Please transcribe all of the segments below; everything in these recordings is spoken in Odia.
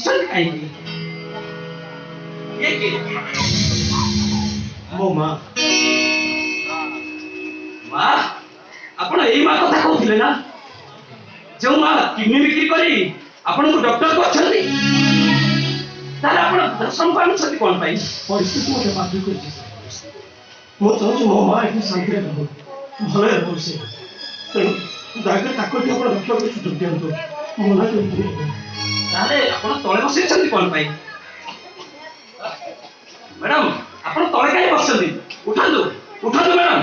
kahingi. Yeki. Mo ma. Ma, ଆପଣ ଏଇ ମା କଥା କହୁଥିଲେ ନା? ଯେଉଁ ମା କିଡନୀ ବିକ୍ରି କରି ଆପଣଙ୍କୁ ଡକ୍ଟର କରିଛନ୍ତି, ତାହେଲେ ଆପଣ ଦର୍ଶନ ପାଉଛନ୍ତି କ'ଣ ପାଇଁ? ପରିସ୍ଥିତି ମୋତେ ବାଧ୍ୟ କରିଛି। ମୁଁ ଚାହୁଁଛି ମୋ ମା ଏଠି ଶାନ୍ତିରେ ରହୁ, ଭଲରେ ରହୁ ସେ। ତେଣୁ ଦୟାକରି ତାକୁ ଟିକେ ଆପଣ ରଖିବାକୁ ସୁଯୋଗ ଦିଅନ୍ତୁ। ମନା କରିବି। ତାହେଲେ ଆପଣ ତଳେ ବସିଛନ୍ତି କ'ଣ ପାଇଁ? ମ୍ୟାଡାମ, ଆପଣ ତଳେ କାହିଁ ବସିଛନ୍ତି? ଉଠନ୍ତୁ, ଉଠନ୍ତୁ ମ୍ୟାଡାମ।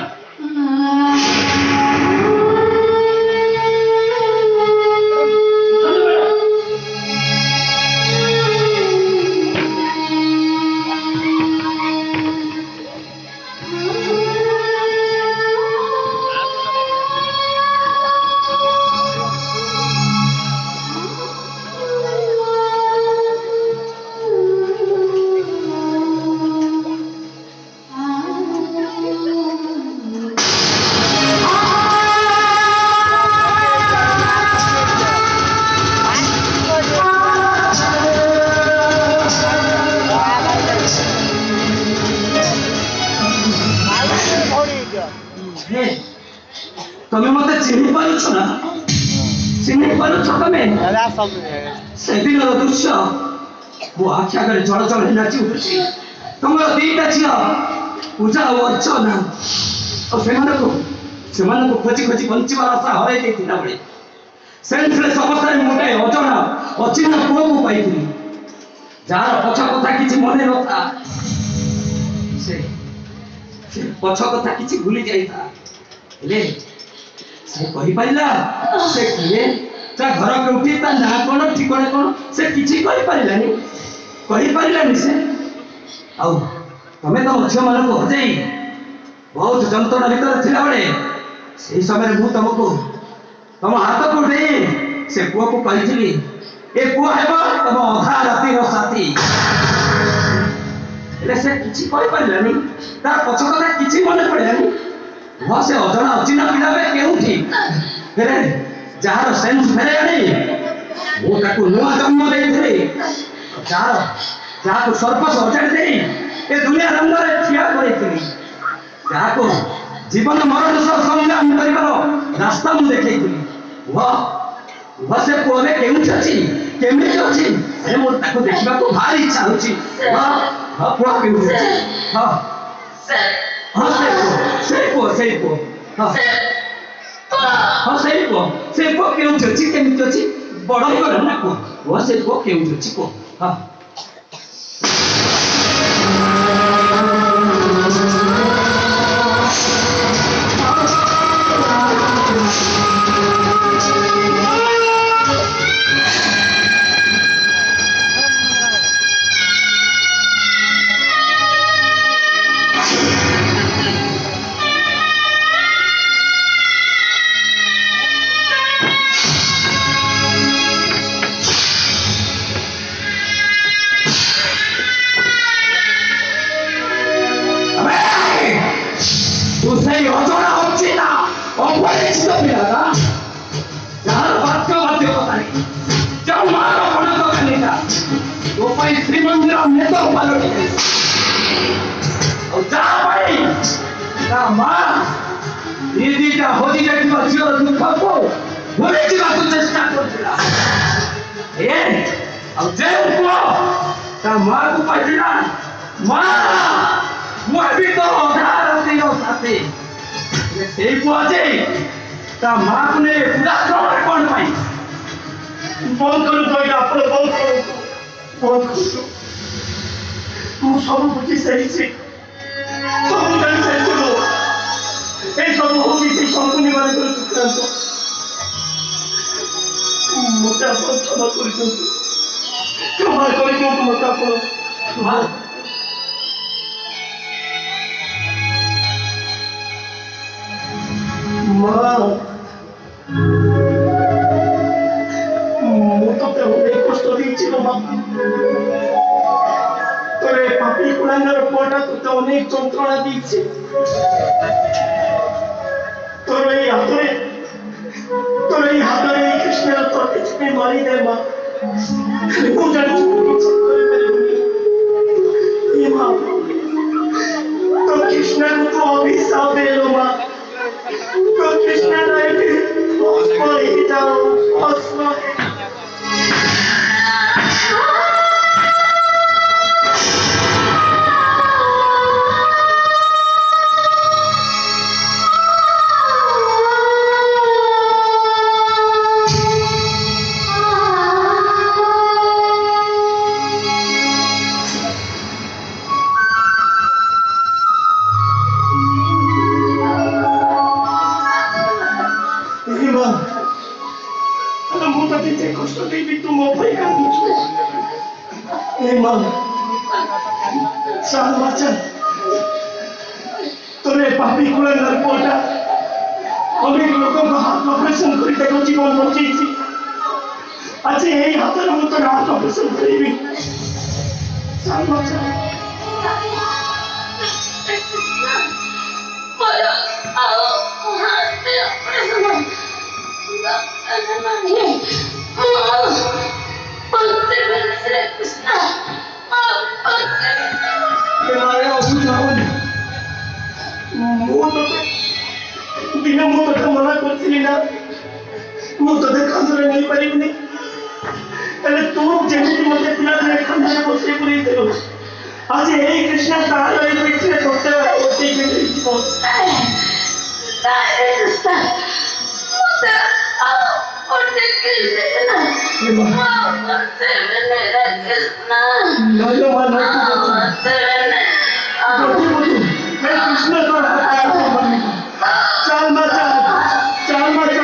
তুমি মতে চিনি পারুছ না? চিনি পারুছ তুমি? সেদিনর দৃশ্য ମୋ ଆଖି ଆଗରେ ଜଳ ଜଳ ନାଚି ଉଠୁଛି। ତମର ଦିଟା ଝିଅ ପୂଜା ଓ ଅର୍ଚ୍ଚନା, ଆଉ ସେମାନଙ୍କୁ ଖୋଜି ଖୋଜି ବଞ୍ଚିବାର ଆଶା ହରାଇ ଦେଇଥିଲା ବେଳେ ସେନ୍ସଲେସ୍ ଅବସ୍ଥାରେ ମୁଁ ଗୋଟାଏ ଅଜଣା ଅଚିହ୍ନା ପୁଅକୁ ପାଇଥିଲି, ଯାହାର ପଛ କଥା କିଛି ମନେ ନଥା। ସେ ପଛ କଥା କିଛି ଭୁଲି ଯାଇଥା। ହେଲେ ସେ କହିପାରିଲା ସେ କିଏ, ତା ଘର କେଉଁଠି, ତା ନାଁ କ'ଣ, ଠିକଣା କ'ଣ, ସେ କିଛି କହିପାରିଲାନି। ସେ ଆଉ ତମେ ତମ ଝିଅମାନଙ୍କୁ ହଜେଇ ବହୁତ ଯନ୍ତ୍ରଣା ଭିତରେ ଥିଲାବେଳେ ସେଇ ସମୟରେ ମୁଁ ତମକୁ ତମ ହାତକୁ ଦେଇ ସେ ପୁଅକୁ କହିଥିଲି, ଏ ପୁଅ ହେବ ତମ ଅଧା ରାତିର ସାଥୀ। ହେଲେ ସେ କିଛି କହିପାରିଲାନି, ତାର ପଛ କଥା କିଛି ମନେ ପଡ଼ିଲାନି। ସେ ଅଜଣା ଅଚିହ୍ନା ପିଲା କେଉଁଠି, ହେଲେ ଯାହାର ସେନ୍ସ ଫେରେ ଆଣି ମୁଁ ତାକୁ ନୂଆ ଜନ୍ମ ଦେଇଥିଲି, ଯାହାକୁ ସର୍ବସ୍ୱ ଅଜାଡ଼ି ଦେଇ ଏ ଦୁନିଆ ରଙ୍ଗରେ ଠିଆ କରେଇଥିଲି, ଯାହାକୁ ଜୀବନ ମରଣ ସହ ସଂଗ୍ରାମ କରିବାର ରାସ୍ତା ମୁଁ ଦେଖେଇଥିଲି। ସେ ପୁଅ ଏବେ କେଉଁଠି ଅଛି, କେମିତି ଅଛି? ମୁଁ ତାକୁ ଦେଖିବାକୁ ଭାରି ଇଚ୍ଛା ହଉଛି। ପୁଅ କେଉଁଠି ଅଛି? ସେଇ ପୁଅ କେଉଁଠି ଅଛି, କେମିତି ଅଛି? ବଡ ହେଇଗଲାଣି ନା କୁହ? ସେ ପୁଅ କେଉଁଠି ଅଛି କୁହ? ସେଇ ଅଜଣା ଅଚିହ୍ନା ଅପରିଚିତ ପିଲାଟା, ଯାହାର ବାକ୍ୟ ବାଧ୍ୟତା ନାହିଁ, ଯେଉଁ ମାର କଣକ ଖାଲିଟା ତୋ ପାଇଁ ଶ୍ରୀମନ୍ଦିର ନେତ ପାଲଟି ଯାଇଛି, ଆଉ ଯାହା ପାଇଁ ତା ମା ଦିଟା ହଜି ଯାଇଥିବା ଝିଅର ଦୁଃଖକୁ ଭୁଲି ଯିବାକୁ ଚେଷ୍ଟା କରୁଥିଲା। ଆଉ ଯେଉଁ ପୁଅ ତା ମାକୁ ପାଇଥିଲା, ମା ମୁଁ ହେବି ତ ଅଧା ରାତିର ସାଥୀ, ସେଇ ପୁଅ ଅଛି ତା ମାକୁ ନେଇ ପୂଜା କ'ଣ ପାଇଁ? ବନ୍ଦ କରନ୍ତୁ ଆଜ୍ଞା, ଆପଣ ବନ୍ଦ କରନ୍ତୁ। ମୁଁ ସବୁ ବୁଝି ସାରିଛି, ସବୁ ଜାଣି ସାରିଛି। ଏ ସବୁ ହଉଛି ସେଇ ଶଙ୍କୁନି ମାନଙ୍କର ଚକ୍ରାନ୍ତ। ମୋତେ ଆପଣ କ୍ଷମା କରିଦିଅନ୍ତୁ, ମୋତେ ଆପଣ। ମୁଁ ତତେ ଅନେକ କଷ୍ଟ ଦେଇଛି ରେ ମା। ତୋର ଏ ପାପି କୁଳାଙ୍ଗର ପୁଅଟା ତତେ ଅନେକ ଯନ୍ତ୍ରଣା ଦେଇଛି। ତୋର ଏଇ ହାତରେ କୃଷ୍ଣର ତୋର କିଛି ମାରିଦେ ମା। ମୁଁ ଜାଣିଛୁ माँ चल माँ चल তোরে পাপি কুলাঙ্গার পোটা অনেক লোকଙ୍କ হাত অপারেশন করে তাকে জীবন বঞ্চিয়েছি আজকে এই হাতের মতো হাত অপারেশন করিবি চল মা চল ଦିନେ ମୁଁ ତତେ ମନା କରିଥିଲି ନା ମୁଁ ତତେ କାନ୍ଧରେ ନେଇପାରିବିନି ହେଲେ ତୁ ଯେମିତି ମତେ ପିଲାବେଳେ କାନ୍ଧରେ ବସେଇ ପୁରେଇଥିଲୁ ଆଜି ଏଇ କୃଷ୍ଣ ତାର ଏଇ ପିଠିରେ ତତେ ବସେଇକି ନେଇଯିବ कृष्ण चल मत चल मत